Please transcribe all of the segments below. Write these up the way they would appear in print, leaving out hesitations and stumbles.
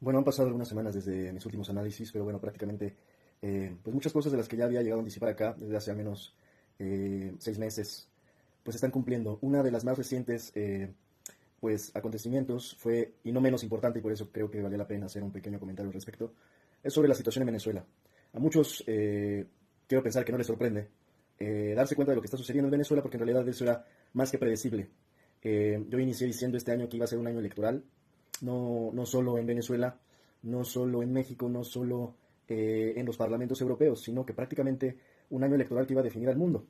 Bueno, han pasado algunas semanas desde mis últimos análisis, pero bueno, prácticamente pues muchas cosas de las que ya había llegado a anticipar acá desde hace al menos 6 meses, pues se están cumpliendo. Una de las más recientes pues acontecimientos fue, y no menos importante, y por eso creo que vale la pena hacer un pequeño comentario al respecto, es sobre la situación en Venezuela. A muchos quiero pensar que no les sorprende darse cuenta de lo que está sucediendo en Venezuela, porque en realidad eso era más que predecible. Yo inicié diciendo este año que iba a ser un año electoral, no solo en Venezuela, no solo en México, no solo en los parlamentos europeos, sino que prácticamente un año electoral que iba a definir al mundo.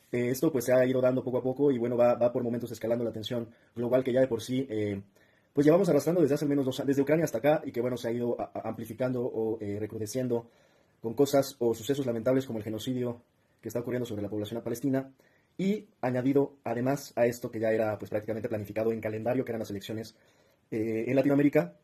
Esto pues se ha ido dando poco a poco y bueno, va por momentos escalando la tensión global que ya de por sí pues llevamos arrastrando desde hace al menos 2 años, desde Ucrania hasta acá, y que bueno, se ha ido amplificando o recrudeciendo con cosas o sucesos lamentables como el genocidio que está ocurriendo sobre la población palestina, y añadido además a esto que ya era pues prácticamente planificado en calendario, que eran las elecciones en Latinoamérica.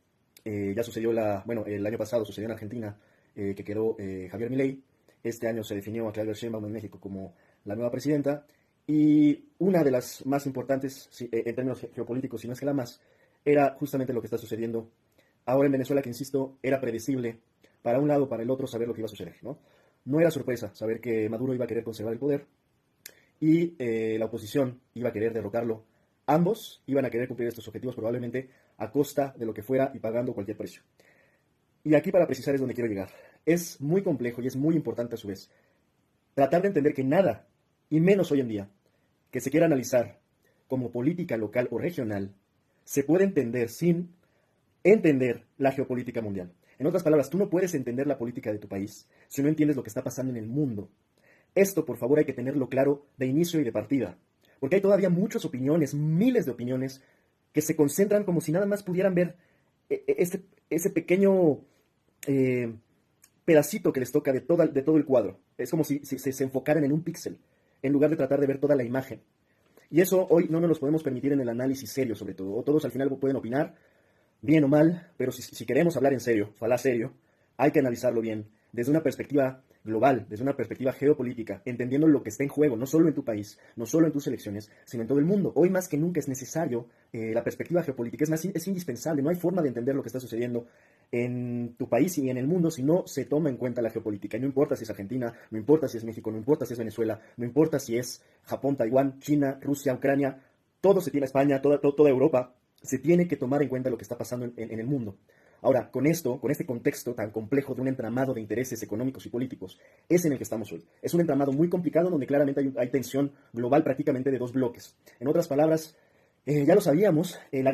Ya sucedió bueno, el año pasado sucedió en Argentina, que quedó Javier Milei. Este año se definió a Claudia Sheinbaum en México como la nueva presidenta. Y una de las más importantes, en términos geopolíticos, si no es que la más, era justamente lo que está sucediendo ahora en Venezuela, que insisto, era predecible para un lado o para el otro saber lo que iba a suceder, ¿no? No era sorpresa saber que Maduro iba a querer conservar el poder y la oposición iba a querer derrocarlo. Ambos iban a querer cumplir estos objetivos probablemente a costa de lo que fuera y pagando cualquier precio. Y aquí, para precisar, es donde quiero llegar. Es muy complejo y es muy importante a su vez tratar de entender que nada, y menos hoy en día, que se quiera analizar como política local o regional, se puede entender sin entender la geopolítica mundial. En otras palabras, tú no puedes entender la política de tu país si no entiendes lo que está pasando en el mundo. Esto, por favor, hay que tenerlo claro de inicio y de partida, porque hay todavía muchas opiniones, miles de opiniones, que se concentran como si nada más pudieran ver ese pequeño eh, pedacito que les toca de todo el cuadro. Es como si se enfocaran en un píxel, en lugar de tratar de ver toda la imagen. Y eso hoy no nos lo podemos permitir en el análisis serio, sobre todo. O todos al final pueden opinar, bien o mal, pero si queremos hablar en serio, hablar serio, hay que analizarlo bien, desde una perspectiva global, desde una perspectiva geopolítica, entendiendo lo que está en juego, no solo en tu país, no solo en tus elecciones, sino en todo el mundo. Hoy más que nunca es necesario la perspectiva geopolítica, es indispensable, no hay forma de entender lo que está sucediendo en tu país y en el mundo si no se toma en cuenta la geopolítica. Y no importa si es Argentina, no importa si es México, no importa si es Venezuela, no importa si es Japón, Taiwán, China, Rusia, Ucrania, todo se tiene, España, toda Europa, se tiene que tomar en cuenta lo que está pasando en el mundo. Ahora, con este contexto tan complejo de un entramado de intereses económicos y políticos, es en el que estamos hoy. Es un entramado muy complicado donde claramente hay tensión global prácticamente de dos bloques. En otras palabras, ya lo sabíamos, la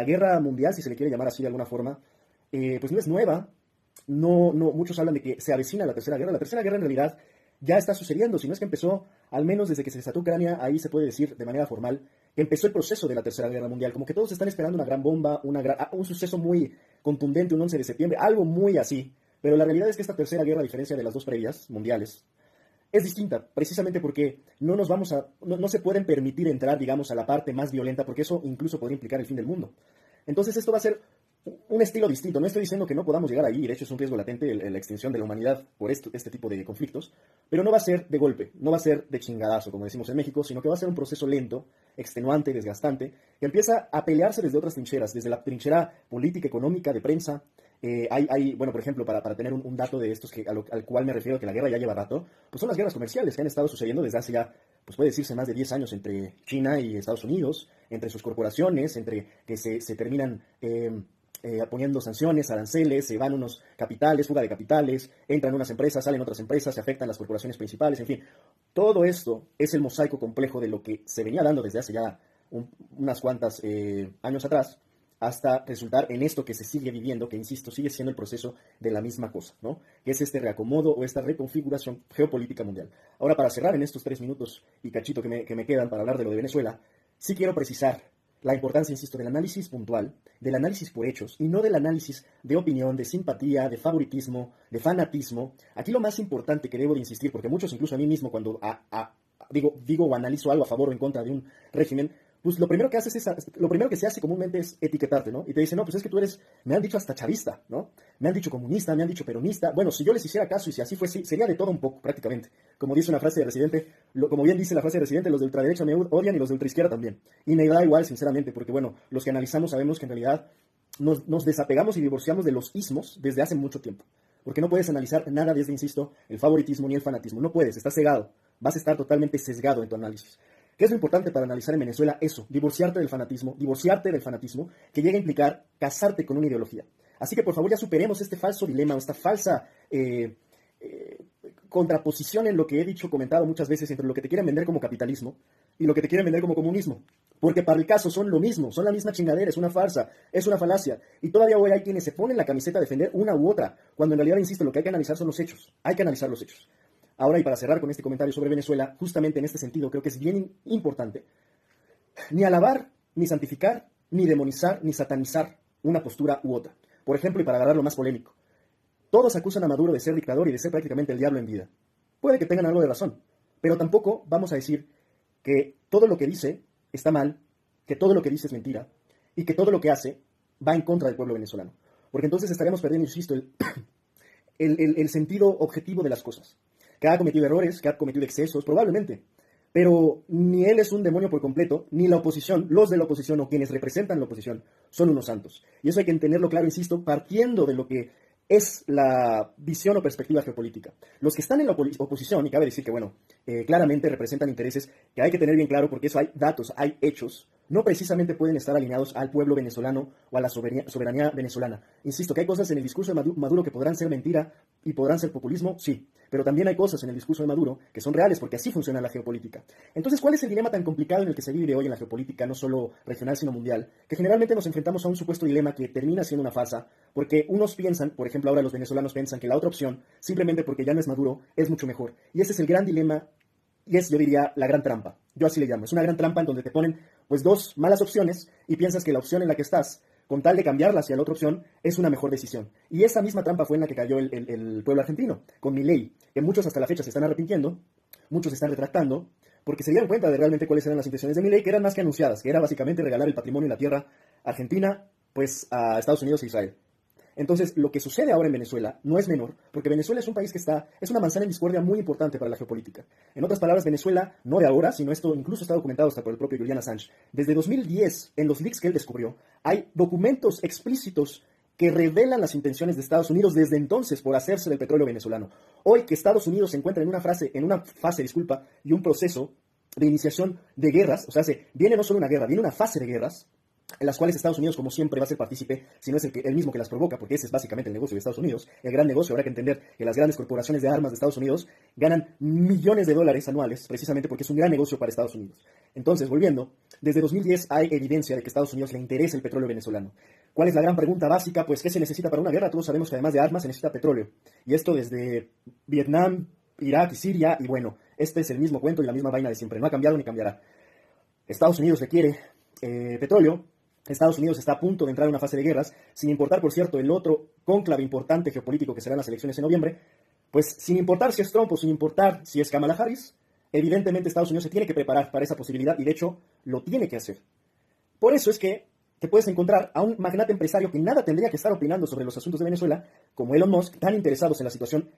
guerra mundial, si se le quiere llamar así de alguna forma, pues no es nueva. Muchos hablan de que se avecina la tercera guerra. La tercera guerra en realidad ya está sucediendo, si no es que empezó, al menos desde que se desató Ucrania, ahí se puede decir de manera formal que empezó el proceso de la tercera guerra mundial. Como que todos están esperando una gran bomba, un suceso muy contundente, un 11 de septiembre, algo muy así. Pero la realidad es que esta tercera guerra, a diferencia de las dos previas mundiales, es distinta, precisamente porque no se pueden permitir entrar, digamos, a la parte más violenta, porque eso incluso podría implicar el fin del mundo. Entonces esto va a ser un estilo distinto. No estoy diciendo que no podamos llegar ahí, de hecho es un riesgo latente la extinción de la humanidad por este tipo de conflictos, pero no va a ser de golpe, no va a ser de chingadazo, como decimos en México, sino que va a ser un proceso lento, extenuante, desgastante, que empieza a pelearse desde otras trincheras, desde la trinchera política, económica, de prensa. Bueno, por ejemplo, para tener un dato de estos al cual me refiero, que la guerra ya lleva rato, pues son las guerras comerciales que han estado sucediendo desde hace ya, pues puede decirse, más de 10 años entre China y Estados Unidos, entre sus corporaciones, entre que se terminan poniendo sanciones, aranceles, se van unos capitales, fuga de capitales, entran unas empresas, salen otras empresas, se afectan las corporaciones principales, en fin. Todo esto es el mosaico complejo de lo que se venía dando desde hace ya unas cuantas años atrás, hasta resultar en esto que se sigue viviendo, que insisto, sigue siendo el proceso de la misma cosa, ¿no? Que es este reacomodo o esta reconfiguración geopolítica mundial. Ahora, para cerrar en estos 3 minutos y cachito que me quedan para hablar de lo de Venezuela, sí quiero precisar la importancia, insisto, del análisis puntual, del análisis por hechos, y no del análisis de opinión, de simpatía, de favoritismo, de fanatismo. Aquí lo más importante que debo de insistir, porque muchos, incluso a mí mismo, cuando digo o analizo algo a favor o en contra de un régimen, pues lo primero que se hace comúnmente es etiquetarte, ¿no? Y te dicen, no, pues es que tú eres, me han dicho hasta chavista, ¿no? Me han dicho comunista, me han dicho peronista. Bueno, si yo les hiciera caso y si así fuese, sería de todo un poco, prácticamente. Como dice una frase de Residente, como bien dice la frase de Residente, los de ultraderecha me odian y los de ultraizquierda también. Y me da igual, sinceramente, porque bueno, los que analizamos sabemos que en realidad nos desapegamos y divorciamos de los ismos desde hace mucho tiempo. Porque no puedes analizar nada desde, insisto, el favoritismo ni el fanatismo. No puedes, estás cegado. Vas a estar totalmente sesgado en tu análisis. ¿Qué es lo importante para analizar en Venezuela? Eso, divorciarte del fanatismo, que llega a implicar casarte con una ideología. Así que por favor ya superemos este falso dilema, esta falsa contraposición en lo que he dicho, comentado muchas veces, entre lo que te quieren vender como capitalismo y lo que te quieren vender como comunismo. Porque para el caso son lo mismo, son la misma chingadera, es una farsa, es una falacia. Y todavía hoy hay quienes se ponen la camiseta a defender una u otra, cuando en realidad, insisto, lo que hay que analizar son los hechos. Hay que analizar los hechos. Ahora, y para cerrar con este comentario sobre Venezuela, justamente en este sentido creo que es bien importante ni alabar, ni santificar, ni demonizar, ni satanizar una postura u otra. Por ejemplo, y para agarrar lo más polémico, todos acusan a Maduro de ser dictador y de ser prácticamente el diablo en vida. Puede que tengan algo de razón, pero tampoco vamos a decir que todo lo que dice está mal, que todo lo que dice es mentira, y que todo lo que hace va en contra del pueblo venezolano. Porque entonces estaríamos perdiendo, insisto, el sentido objetivo de las cosas. Que ha cometido errores, que ha cometido excesos, probablemente. Pero ni él es un demonio por completo, ni la oposición, los de la oposición o quienes representan la oposición, son unos santos. Y eso hay que entenderlo claro, insisto, partiendo de lo que es la visión o perspectiva geopolítica. Los que están en la oposición, y cabe decir que, bueno, claramente representan intereses que hay que tener bien claro, porque eso hay datos, hay hechos, no precisamente pueden estar alineados al pueblo venezolano o a la soberanía venezolana. Insisto, que hay cosas en el discurso de Maduro que podrán ser mentira y podrán ser populismo, sí, pero también hay cosas en el discurso de Maduro que son reales, porque así funciona la geopolítica. Entonces, ¿cuál es el dilema tan complicado en el que se vive hoy en la geopolítica, no solo regional, sino mundial? Que generalmente nos enfrentamos a un supuesto dilema que termina siendo una farsa, porque unos piensan, por ejemplo, ahora los venezolanos piensan que la otra opción, simplemente porque ya no es Maduro, es mucho mejor. Y ese es el gran dilema, y es, yo diría, la gran trampa. Yo así le llamo. Es una gran trampa en donde te ponen, pues, dos malas opciones y piensas que la opción en la que estás, con tal de cambiarla hacia la otra opción, es una mejor decisión. Y esa misma trampa fue en la que cayó el pueblo argentino, con Milei, que muchos hasta la fecha se están arrepintiendo, muchos se están retractando, porque se dieron cuenta de realmente cuáles eran las intenciones de Milei, que eran más que anunciadas, que era básicamente regalar el patrimonio y la tierra argentina, pues, a Estados Unidos e Israel. Entonces, lo que sucede ahora en Venezuela no es menor, porque Venezuela es un país que es una manzana en discordia muy importante para la geopolítica. En otras palabras, Venezuela, no de ahora, sino esto incluso está documentado hasta por el propio Julian Assange. Desde 2010, en los leaks que él descubrió, hay documentos explícitos que revelan las intenciones de Estados Unidos desde entonces por hacerse del petróleo venezolano. Hoy que Estados Unidos se encuentra en una fase, y un proceso de iniciación de guerras, o sea, viene no solo una guerra, viene una fase de guerras, en las cuales Estados Unidos, como siempre, va a ser partícipe, si no es el mismo que las provoca, porque ese es básicamente el negocio de Estados Unidos. El gran negocio, habrá que entender que las grandes corporaciones de armas de Estados Unidos ganan millones de dólares anuales, precisamente porque es un gran negocio para Estados Unidos. Entonces, volviendo, desde 2010 hay evidencia de que a Estados Unidos le interesa el petróleo venezolano. ¿Cuál es la gran pregunta básica? Pues, ¿qué se necesita para una guerra? Todos sabemos que además de armas se necesita petróleo. Y esto desde Vietnam, Irak y Siria, y bueno, este es el mismo cuento y la misma vaina de siempre. No ha cambiado ni cambiará. Estados Unidos requiere petróleo. Estados Unidos está a punto de entrar en una fase de guerras, sin importar, por cierto, el otro cónclave importante geopolítico que serán las elecciones en noviembre, pues sin importar si es Trump o sin importar si es Kamala Harris, evidentemente Estados Unidos se tiene que preparar para esa posibilidad y de hecho lo tiene que hacer. Por eso es que te puedes encontrar a un magnate empresario que nada tendría que estar opinando sobre los asuntos de Venezuela, como Elon Musk, tan interesados en la situación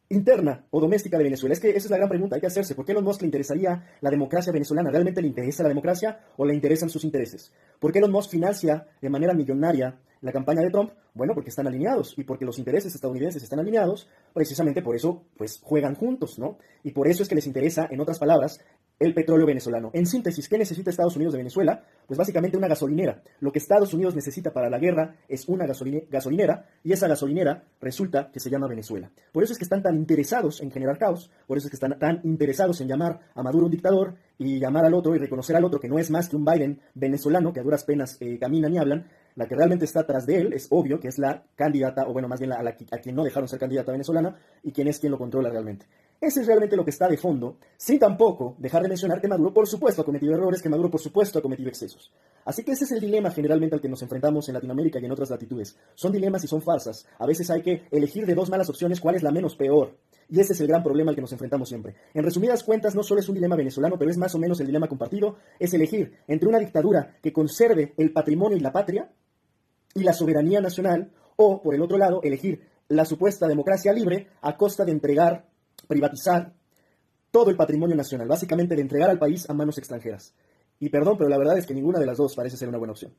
interna o doméstica de Venezuela. Es que esa es la gran pregunta, hay que hacerse. ¿Por qué a Elon Musk le interesaría la democracia venezolana? ¿Realmente le interesa la democracia o le interesan sus intereses? ¿Por qué Elon Musk financia de manera millonaria la campaña de Trump? Bueno, porque están alineados y porque los intereses estadounidenses están alineados, precisamente por eso, pues, juegan juntos, ¿no? Y por eso es que les interesa, en otras palabras, el petróleo venezolano. En síntesis, ¿qué necesita Estados Unidos de Venezuela? Pues básicamente una gasolinera. Lo que Estados Unidos necesita para la guerra es una gasolinera, y esa gasolinera resulta que se llama Venezuela. Por eso es que están tan interesados en generar caos, por eso es que están tan interesados en llamar a Maduro un dictador y llamar al otro y reconocer al otro que no es más que un Biden venezolano que a duras penas caminan y hablan. La que realmente está atrás de él es obvio que es la candidata, o bueno, más bien a quien no dejaron ser candidata venezolana y quien lo controla realmente. Ese es realmente lo que está de fondo, sin tampoco dejar de mencionar que Maduro, por supuesto, ha cometido errores, que Maduro, por supuesto, ha cometido excesos. Así que ese es el dilema generalmente al que nos enfrentamos en Latinoamérica y en otras latitudes. Son dilemas y son farsas. A veces hay que elegir de dos malas opciones cuál es la menos peor. Y ese es el gran problema al que nos enfrentamos siempre. En resumidas cuentas, no solo es un dilema venezolano, pero es más o menos el dilema compartido, es elegir entre una dictadura que conserve el patrimonio y la patria y la soberanía nacional, o, por el otro lado, elegir la supuesta democracia libre a costa de privatizar todo el patrimonio nacional, básicamente de entregar al país a manos extranjeras. Y perdón, pero la verdad es que ninguna de las dos parece ser una buena opción.